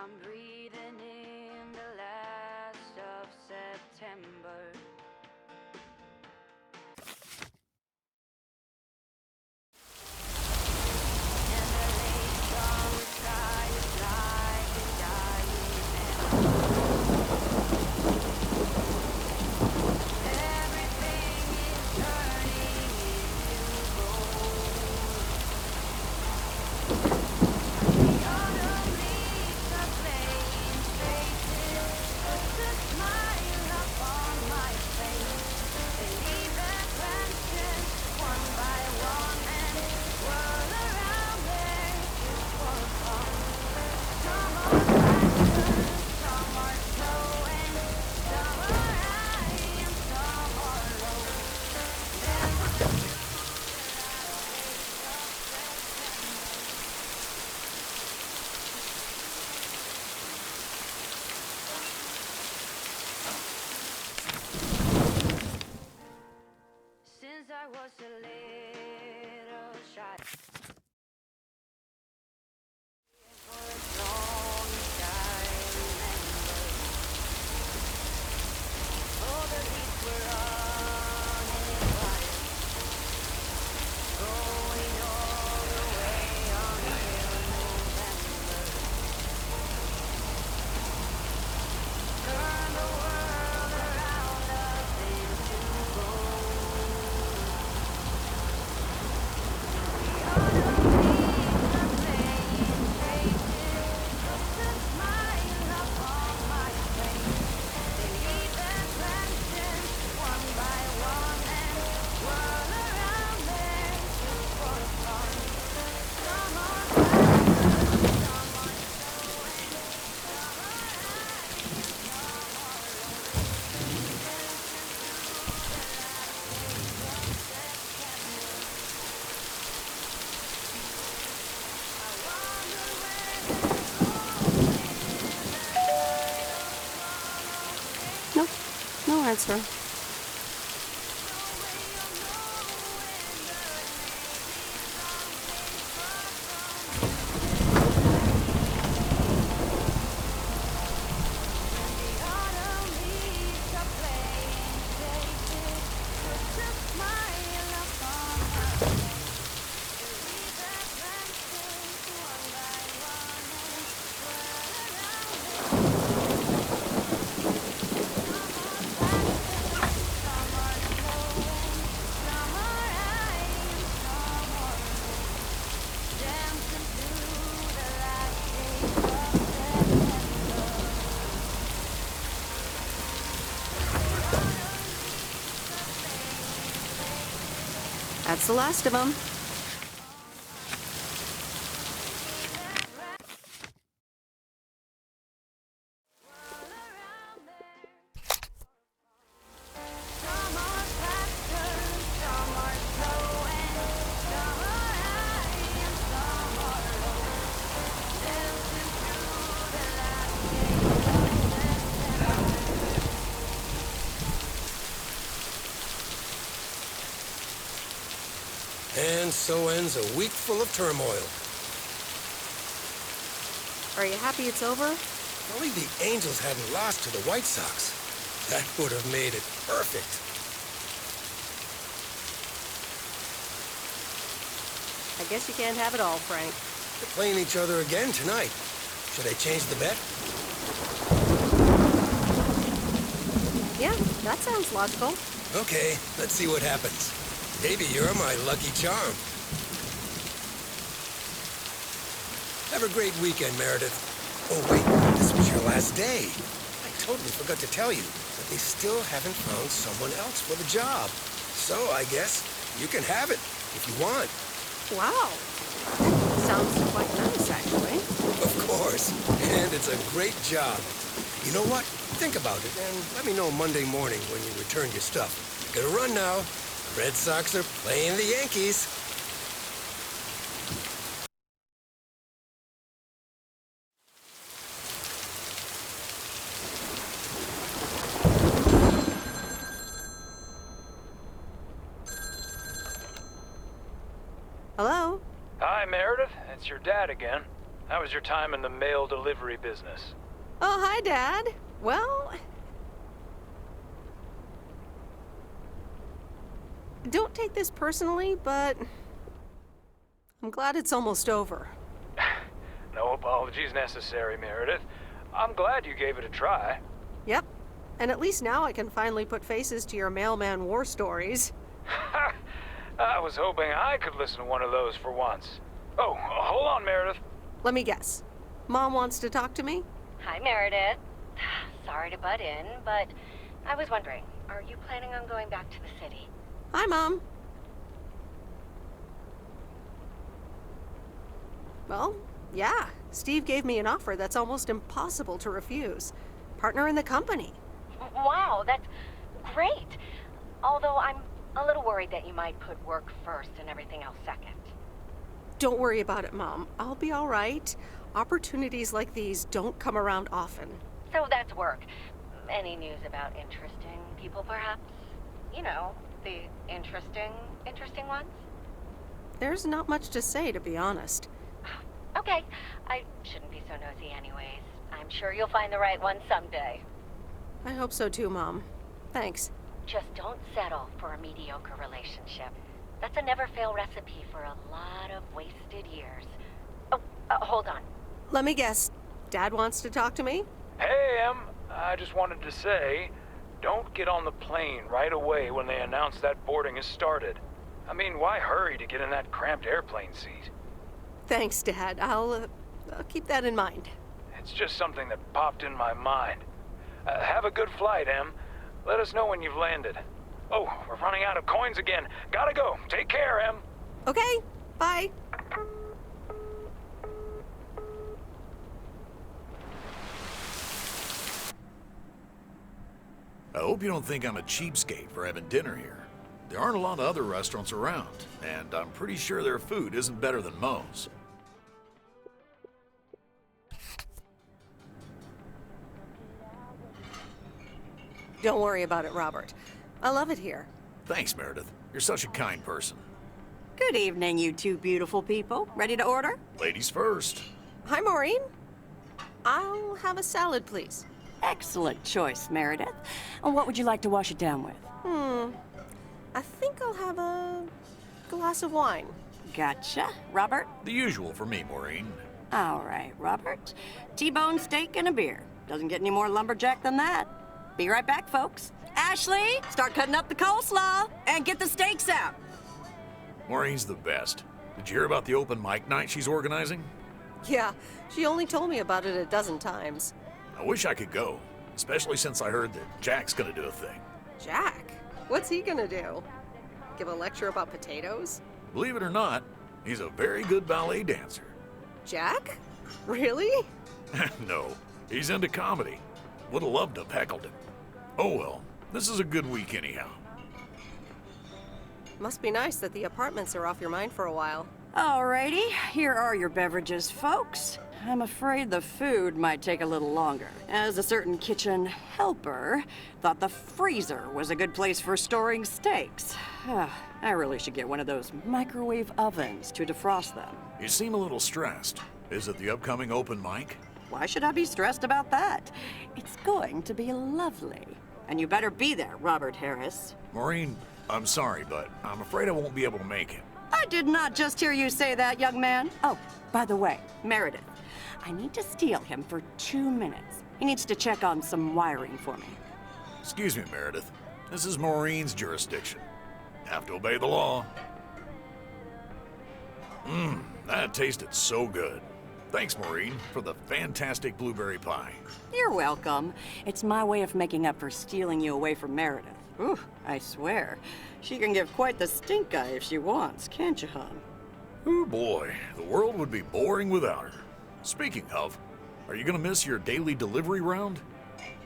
I'm breathing in the last of September. And the late summer sky is like a dying everything is turning into gold. The autumn leaves are playing faces, puts a smile upon my face. They leave their branches one by one and whirl around there just for fun. Some are faster, some are slow, and some are high and some are low. Since I was a little child, for as long as I remember, all the leaves were running wild, going all the way until November. Turn the world around us into gold. The autumn leaves are playing faces, puts a smile upon my face. They leave their branches one by one and whirl around there just for fun. Some are faster, some are slow, and some are high and some are low. Nope, no answer. The autumn leaves are playing faces, puts a smile upon my face. They leave their branches one by one and whirl around there. Some are slow and some are high and some are low. Dancing through the last days of September. That's the last of them. Some are faster, some are slow, and some are high and some are low. Dancing through the last days of September. And so ends a week full of turmoil. Are you happy it's over? If only the Angels hadn't lost to the White Sox. That would have made it perfect. I guess you can't have it all, Frank. They're playing each other again tonight. Should I change the bet? Yeah, that sounds logical. Okay, let's see what happens. Maybe you're my lucky charm. Have a great weekend, Meredith. Oh, wait, this was your last day. I totally forgot to tell you, but they still haven't found someone else for the job. So I guess you can have it if you want. Wow. Sounds quite nice, actually. Of course, and it's a great job. You know what? Think about it, and let me know Monday morning when you return your stuff. I gotta run now. Red Sox are playing the Yankees. Hello? Hi, Meredith. It's your dad again. How was your time in the mail delivery business? Oh, hi, Dad. Well, don't take this personally, but I'm glad it's almost over. No apologies necessary, Meredith. I'm glad you gave it a try. Yep. And at least now I can finally put faces to your mailman war stories. I was hoping I could listen to one of those for once. Oh, hold on, Meredith. Let me guess. Mom wants to talk to me? Hi, Meredith. Sorry to butt in, but I was wondering, are you planning on going back to the city? Hi, Mom. Well, yeah. Steve gave me an offer that's almost impossible to refuse. Partner in the company. Wow, that's great. Although I'm a little worried that you might put work first and everything else second. Don't worry about it, Mom. I'll be all right. Opportunities like these don't come around often. So that's work. Any news about interesting people, perhaps? You know, the interesting ones? There's not much to say, to be honest. Okay, I shouldn't be so nosy anyways. I'm sure you'll find the right one someday. I hope so too, Mom. Thanks. Just don't settle for a mediocre relationship. That's a never-fail recipe for a lot of wasted years. Oh, hold on. Let me guess. Dad wants to talk to me? Hey, Em. I just wanted to say, don't get on the plane right away when they announce that boarding has started. I mean, why hurry to get in that cramped airplane seat? Thanks, Dad. I'll keep that in mind. It's just something that popped in my mind. Have a good flight, Em. Let us know when you've landed. Oh, we're running out of coins again. Gotta go. Take care, Em. Okay, bye. I hope you don't think I'm a cheapskate for having dinner here. There aren't a lot of other restaurants around, and I'm pretty sure their food isn't better than Moe's. Don't worry about it, Robert. I love it here. Thanks, Meredith. You're such a kind person. Good evening, you two beautiful people. Ready to order? Ladies first. Hi, Maureen. I'll have a salad, please. Excellent choice, Meredith. And what would you like to wash it down with? I think I'll have a glass of wine. Gotcha. Robert? The usual for me, Maureen. All right, Robert. T-bone steak and a beer. Doesn't get any more lumberjack than that. Be right back, folks. Ashley, start cutting up the coleslaw and get the steaks out. Maureen's the best. Did you hear about the open mic night she's organizing? Yeah, she only told me about it a dozen times. I wish I could go, especially since I heard that Jack's gonna do a thing. Jack? What's he gonna do? Give a lecture about potatoes? Believe it or not, he's a very good ballet dancer. Jack? Really? No, he's into comedy. Would have loved to have heckled him. Oh well, this is a good week anyhow. Must be nice that the apartments are off your mind for a while. Alrighty, here are your beverages, folks. I'm afraid the food might take a little longer, as a certain kitchen helper thought the freezer was a good place for storing steaks. I really should get one of those microwave ovens to defrost them. You seem a little stressed. Is it the upcoming open mic? Why should I be stressed about that? It's going to be lovely. And you better be there, Robert Harris. Maureen, I'm sorry, but I'm afraid I won't be able to make it. I did not just hear you say that, young man. Oh, by the way, Meredith, I need to steal him for 2 minutes. He needs to check on some wiring for me. Excuse me, Meredith. This is Maureen's jurisdiction. Have to obey the law. That tasted so good. Thanks, Maureen, for the fantastic blueberry pie. You're welcome. It's my way of making up for stealing you away from Meredith. Ooh, I swear. She can give quite the stink eye if she wants, can't you, hon? Oh boy, the world would be boring without her. Speaking of, are you gonna miss your daily delivery round?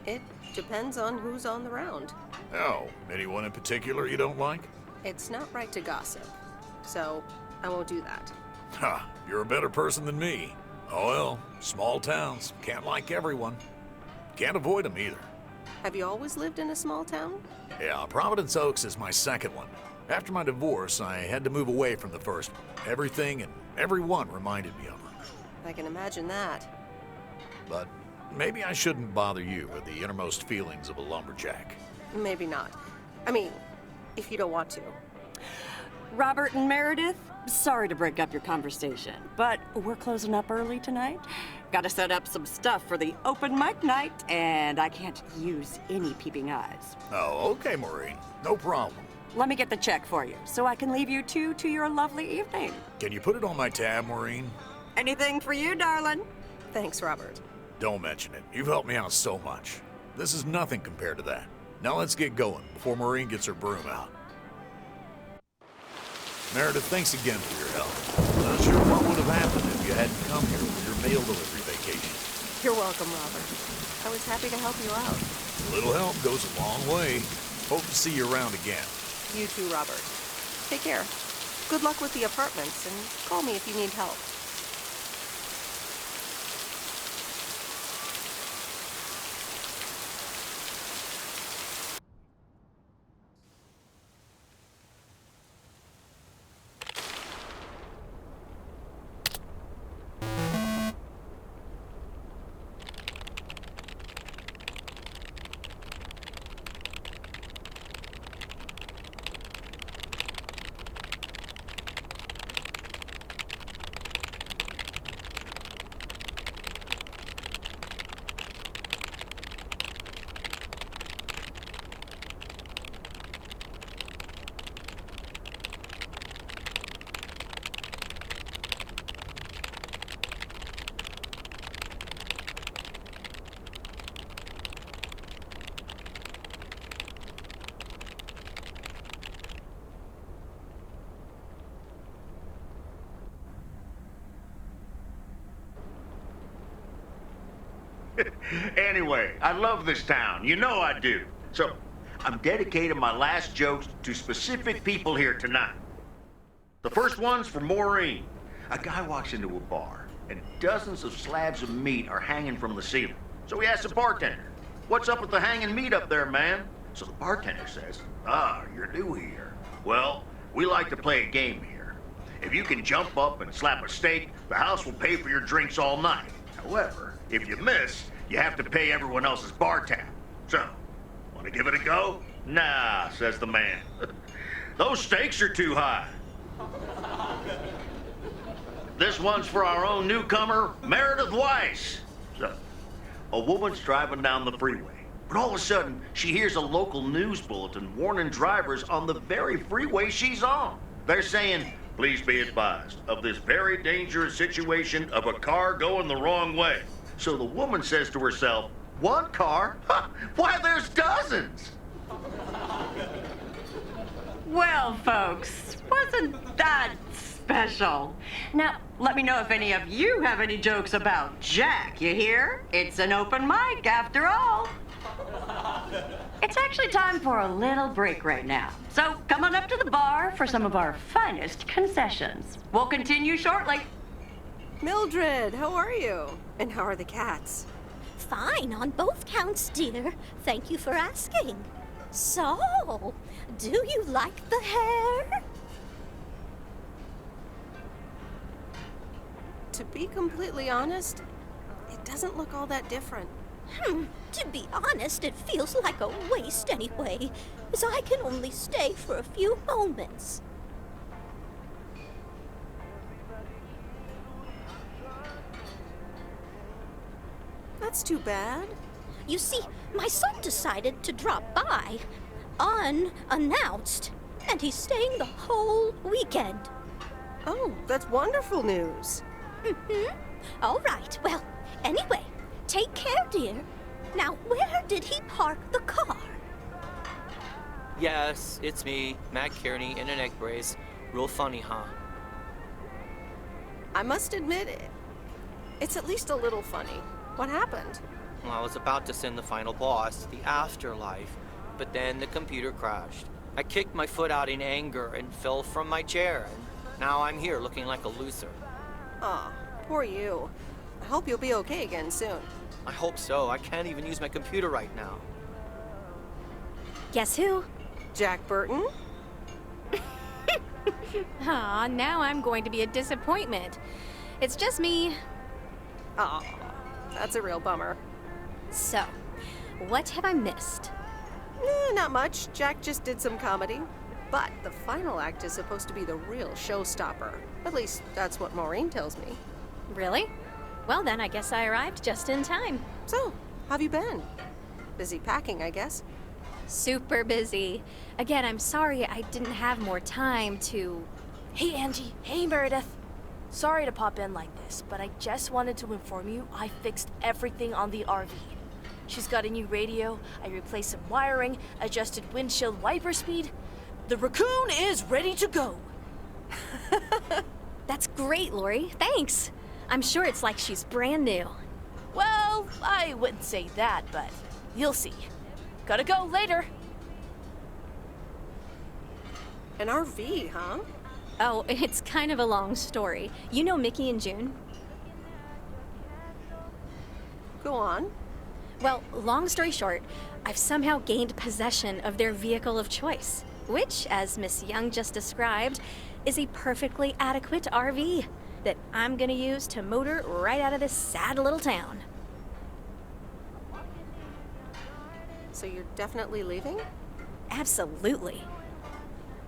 It depends on who's on the round. Oh, anyone in particular you don't like? It's not right to gossip, so I won't do that. Ha, you're a better person than me. Oh well, small towns, can't like everyone. Can't avoid them either. Have you always lived in a small town? Yeah, Providence Oaks is my second one. After my divorce, I had to move away from the first one. Everything and everyone reminded me of her. I can imagine that. But maybe I shouldn't bother you with the innermost feelings of a lumberjack. Maybe not. I mean, if you don't want to. Robert and Meredith, sorry to break up your conversation, but we're closing up early tonight. Gotta set up some stuff for the open mic night, and I can't use any peeping eyes. Oh, okay, Maureen. No problem. Let me get the check for you, so I can leave you two to your lovely evening. Can you put it on my tab, Maureen? Anything for you, darling? Thanks, Robert. Don't mention it. You've helped me out so much. This is nothing compared to that. Now let's get going before Maureen gets her broom out. Meredith, thanks again for your help. Not sure what would have happened if you hadn't come here for your mail delivery vacation. You're welcome, Robert. I was happy to help you out. A little help goes a long way. Hope to see you around again. You too, Robert. Take care. Good luck with the apartments, and call me if you need help. Anyway, I love this town. You know I do. So, I'm dedicating my last jokes to specific people here tonight. The first one's for Maureen. A guy walks into a bar, and dozens of slabs of meat are hanging from the ceiling. So he asks the bartender, "What's up with the hanging meat up there, man?" So the bartender says, "Ah, you're new here. Well, we like to play a game here. If you can jump up and slap a steak, the house will pay for your drinks all night. However, if you miss, you have to pay everyone else's bar tab. So, want to give it a go?" "Nah," says the man. "Those stakes are too high." This one's for our own newcomer, Meredith Weiss. So, a woman's driving down the freeway, but all of a sudden, she hears a local news bulletin warning drivers on the very freeway she's on. They're saying, "Please be advised of this very dangerous situation of a car going the wrong way." So the woman says to herself, "One car? Ha, why, there's dozens!" Well, folks, wasn't that special? Now, let me know if any of you have any jokes about Jack, you hear? It's an open mic after all. It's actually time for a little break right now. So come on up to the bar for some of our finest concessions. We'll continue shortly. Mildred, how are you? And how are the cats? Fine on both counts, dear. Thank you for asking. So, do you like the hair? To be completely honest, it doesn't look all that different. To be honest, it feels like a waste anyway, as I can only stay for a few moments. That's too bad. You see, my son decided to drop by, unannounced, and he's staying the whole weekend. Oh, that's wonderful news. All right, well, anyway, take care, dear. Now, where did he park the car? Yes, it's me, Matt Kearney, in an egg brace. Real funny, huh? I must admit it's at least a little funny. What happened? Well, I was about to send the final boss, the afterlife, but then the computer crashed. I kicked my foot out in anger and fell from my chair, and now I'm here looking like a loser. Aw, poor you. I hope you'll be okay again soon. I hope so. I can't even use my computer right now. Guess who? Jack Burton? Aw, now I'm going to be a disappointment. It's just me, Aw, that's a real bummer. So, what have I missed? Not much. Jack just did some comedy. But the final act is supposed to be the real showstopper. At least, that's what Maureen tells me. Really? Well, then I guess I arrived just in time. So, how have you been? Busy packing, I guess. Super busy. Again, I'm sorry I didn't have more time to... Hey, Angie. Hey, Meredith. Sorry to pop in like this, but I just wanted to inform you I fixed everything on the RV. She's got a new radio, I replaced some wiring, adjusted windshield wiper speed. The raccoon is ready to go. That's great, Lori. Thanks. I'm sure it's like she's brand new. Well, I wouldn't say that, but you'll see. Gotta go later. An RV, huh? Oh, it's kind of a long story. You know Mickey and June? Go on. Well, long story short, I've somehow gained possession of their vehicle of choice, which, as Miss Young just described, is a perfectly adequate RV that I'm gonna use to motor right out of this sad little town. So you're definitely leaving? Absolutely.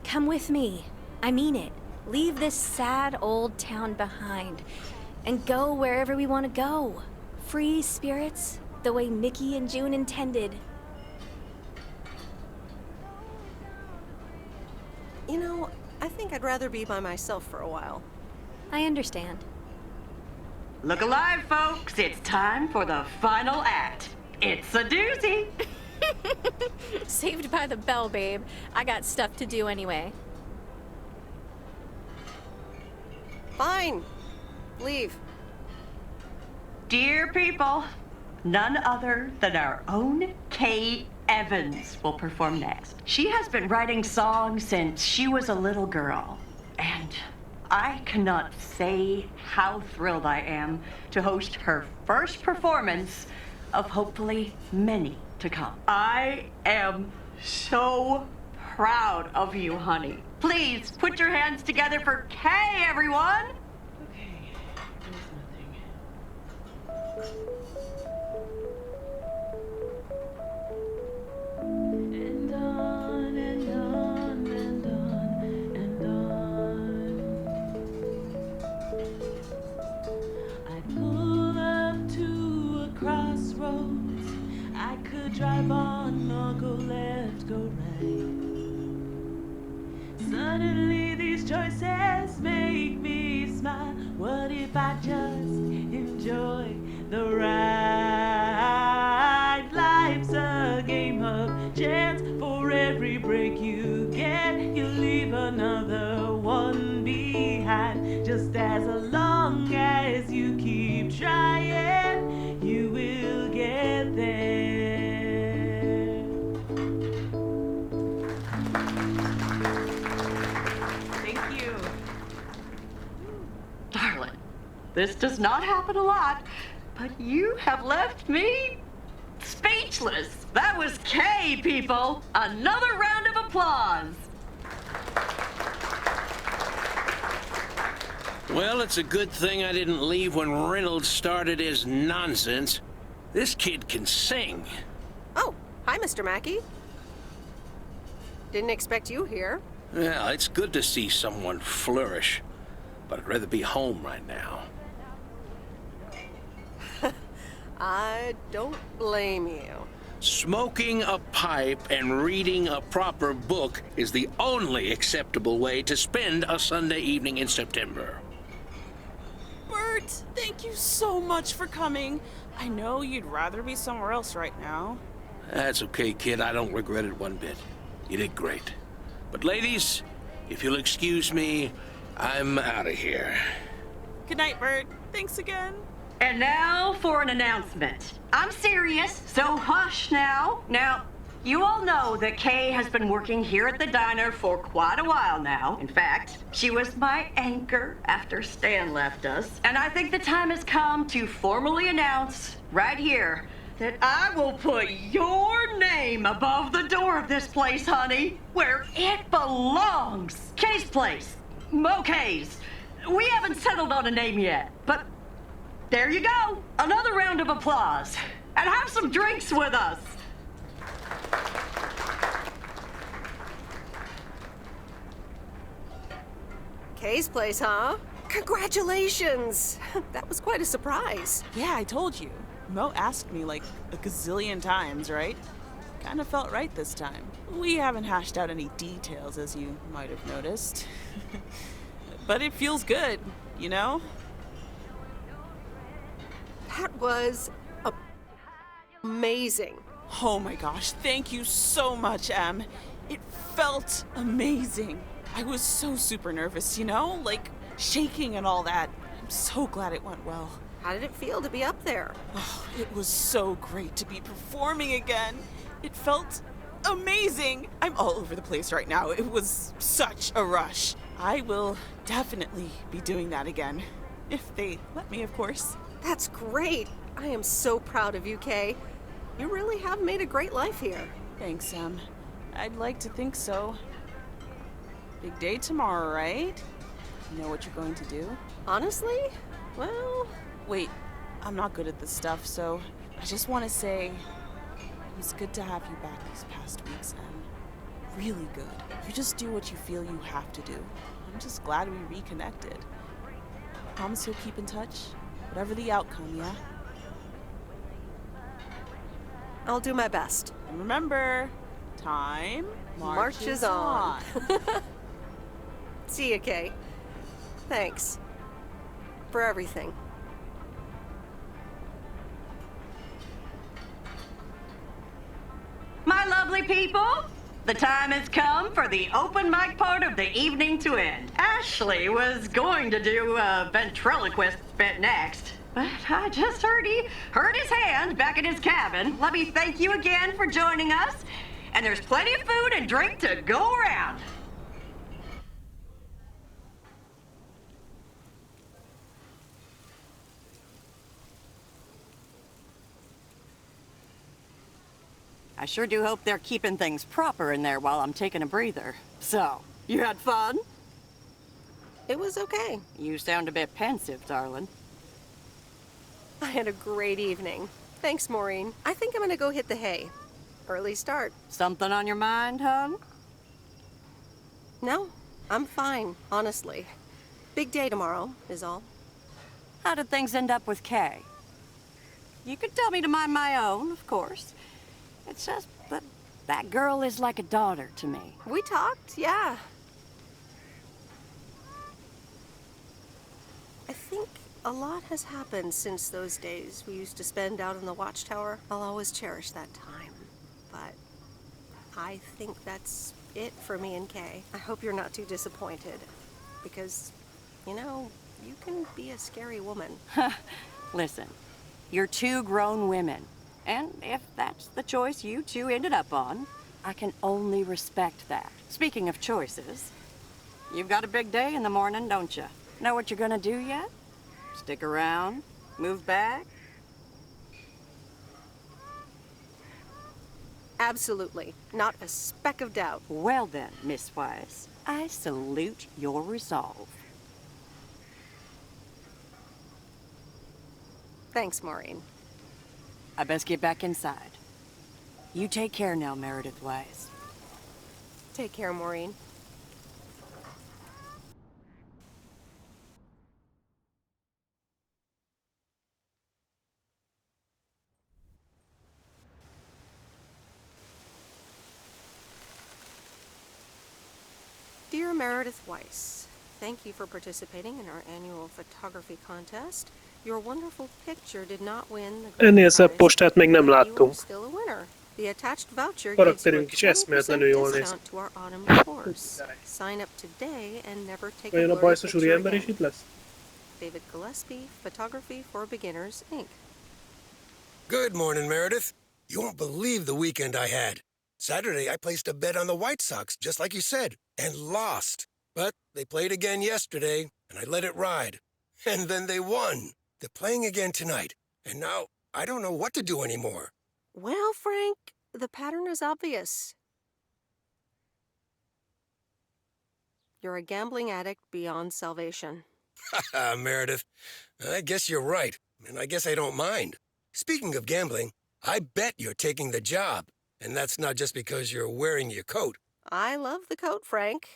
Come with me. I mean it. Leave this sad old town behind and go wherever we want to go. Free spirits, the way Mickey and June intended. You know, I think I'd rather be by myself for a while. I understand. Look alive, folks. It's time for the final act. It's a doozy. Saved by the bell, babe. I got stuff to do anyway. Fine. Leave. Dear people, none other than our own Kay Evans will perform next. She has been writing songs since she was a little girl, and I cannot say how thrilled I am to host her first performance of hopefully many to come. I am so proud of you, honey. Please put your hands together for Kay, everyone. Okay, there's nothing. And on and on and on and on. I pull up to a crossroads. I could drive on or go left, go right. Suddenly these choices make me smile. What if I just enjoy the ride? Life's a game of chance. For every break you get, you leave another one behind. Just as long as you keep trying, you will get there. Thank you. Darling, this does not happen a lot, but you have left me speechless. That was Kay, people. Another round of applause. Well, it's a good thing I didn't leave when Reynolds started his nonsense. This kid can sing. Oh, hi, Mr. Mackey. Didn't expect you here. Well, it's good to see someone flourish, but I'd rather be home right now. I don't blame you. Smoking a pipe and reading a proper book is the only acceptable way to spend a Sunday evening in September. Bert, thank you so much for coming. I know you'd rather be somewhere else right now. That's okay, kid. I don't regret it one bit. You did great. But ladies, if you'll excuse me, I'm out of here. Good night, Bert. Thanks again. And now for an announcement. I'm serious, so hush now. Now, you all know that Kay has been working here at the diner for quite a while now. In fact, she was my anchor after Stan left us. And I think the time has come to formally announce right here that I will put your name above the door of this place, honey, where it belongs. Kay's place. Mo Kay's. We haven't settled on a name yet, but There you go. Another round of applause. And have some drinks with us. Kay's place, huh? Congratulations! That was quite a surprise. Yeah, I told you. Mo asked me like a gazillion times, right? Kind of felt right this time. We haven't hashed out any details, as you might have noticed. But it feels good, you know? That was amazing. Oh my gosh, thank you so much, Em. It felt amazing. I was so super nervous, you know? Like, shaking and all that. I'm so glad it went well. How did it feel to be up there? Oh, it was so great to be performing again. It felt amazing. I'm all over the place right now. It was such a rush. I will definitely be doing that again. If they let me, of course. That's great. I am so proud of you, Kay. You really have made a great life here. Thanks, Em. I'd like to think so. Big day tomorrow, right? You know what you're going to do? Honestly? Well... Wait, I'm not good at this stuff, so I just want to say it was good to have you back these past weeks, Em. Really good. You just do what you feel you have to do. I'm just glad we reconnected. Promise you'll keep in touch, whatever the outcome, yeah? I'll do my best. And remember, time marches on. See you, Kay. Thanks. For everything. My lovely people, the time has come for the open mic part of the evening to end. Ashley was going to do a ventriloquist bit next, but I just heard he hurt his hand back in his cabin. Let me thank you again for joining us, and there's plenty of food and drink to go around. I sure do hope they're keeping things proper in there while I'm taking a breather. So, you had fun? It was okay. You sound a bit pensive, darling. I had a great evening. Thanks, Maureen. I think I'm gonna go hit the hay. Early start. Something on your mind, hon? No, I'm fine, honestly. Big day tomorrow, is all. How did things end up with Kay? You could tell me to mind my own, of course. It's just that girl is like a daughter to me. We talked, yeah. I think a lot has happened since those days we used to spend out in the watchtower. I'll always cherish that time. But I think that's it for me and Kay. I hope you're not too disappointed. Because, you know, you can be a scary woman. Listen, you're two grown women. And if that's the choice you two ended up on, I can only respect that. Speaking of choices, you've got a big day in the morning, don't you? Know what you're gonna do yet? Stick around? Move back? Absolutely. Not a speck of doubt. Well then, Miss Weiss, I salute your resolve. Thanks, Maureen. I best get back inside. You take care now, Meredith Weiss. Take care, Maureen. Dear Meredith Weiss, thank you for participating in our annual photography contest. Your wonderful picture did not win the grand Ennél szebb prize, postát még nem but you are láttunk. still a winner. The attached voucher gives you a Karakterünk is 20% eszméletlenül jól néz. discount to our autumn course. Sign up today and never take a Vajon a blurry bajszos picture úriember is again. itt lesz? David Gillespie, Photography for Beginners, Inc. Good morning, Meredith. You won't believe the weekend I had. Saturday, I placed a bet on the White Sox, just like you said, and lost. But they played again yesterday, and I let it ride. And then they won. They're playing again tonight. And now, I don't know what to do anymore. Well, Frank, the pattern is obvious. You're a gambling addict beyond salvation. Haha, Meredith. I guess you're right, and I guess I don't mind. Speaking of gambling, I bet you're taking the job, and that's not just because you're wearing your coat. I love the coat, Frank.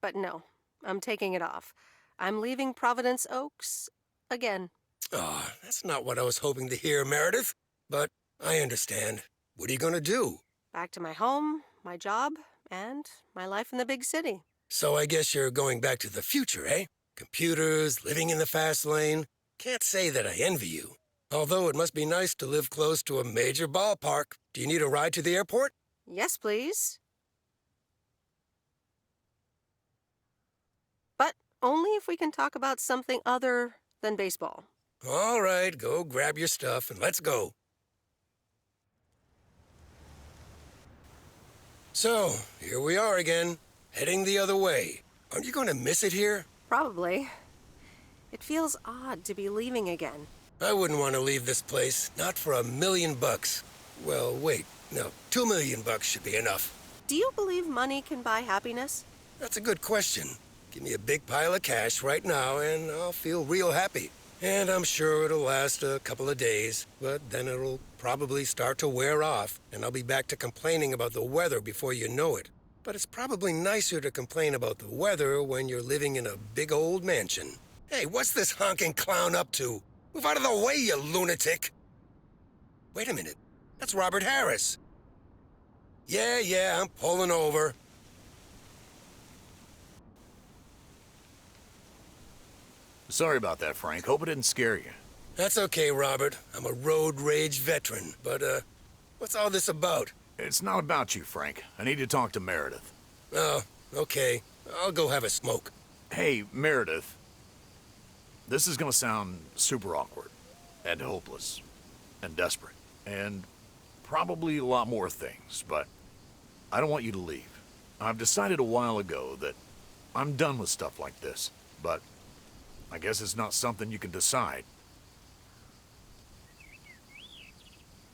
But no, I'm taking it off. I'm leaving Providence Oaks again. Oh, that's not what I was hoping to hear, Meredith. But I understand. What are you going to do? Back to my home, my job, and my life in the big city. So I guess you're going back to the future, eh? Computers, living in the fast lane. Can't say that I envy you. Although it must be nice to live close to a major ballpark. Do you need a ride to the airport? Yes, please. But only if we can talk about something other than baseball. All right, go grab your stuff and let's go. So, here we are again, heading the other way. Aren't you going to miss it here? Probably. It feels odd to be leaving again. I wouldn't want to leave this place, not for $1 million. Well, wait, no, $2 million should be enough. Do you believe money can buy happiness? That's a good question. Give me a big pile of cash right now and I'll feel real happy. And I'm sure it'll last a couple of days, but then it'll probably start to wear off, and I'll be back to complaining about the weather before you know it. But it's probably nicer to complain about the weather when you're living in a big old mansion. Hey, what's this honking clown up to? Move out of the way, you lunatic! Wait a minute. That's Robert Harris. Yeah, I'm pulling over. Sorry about that, Frank. Hope it didn't scare you. That's okay, Robert. I'm a road rage veteran. But, what's all this about? It's not about you, Frank. I need to talk to Meredith. Oh, okay. I'll go have a smoke. Hey, Meredith. This is gonna sound super awkward, and hopeless, and desperate, and probably a lot more things, but I don't want you to leave. I've decided a while ago that I'm done with stuff like this, but I guess it's not something you can decide.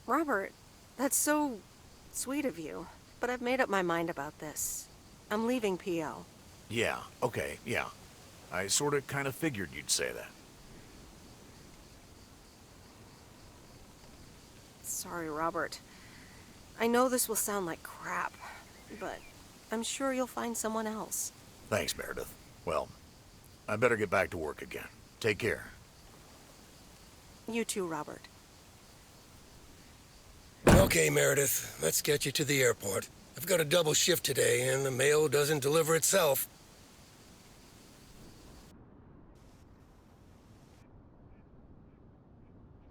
Robert, that's so sweet of you. But I've made up my mind about this. I'm leaving PO. Yeah, okay, yeah. I sorta kinda figured you'd say that. Sorry, Robert. I know this will sound like crap, but I'm sure you'll find someone else. Thanks, Meredith. Well, I better get back to work again. Take care. You too, Robert. Okay, Meredith, let's get you to the airport. I've got a double shift today, and the mail doesn't deliver itself.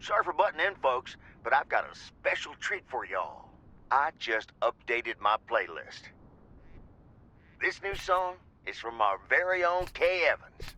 Sorry for butting in, folks, but I've got a special treat for y'all. I just updated my playlist. This new song is from our very own Kay Evans.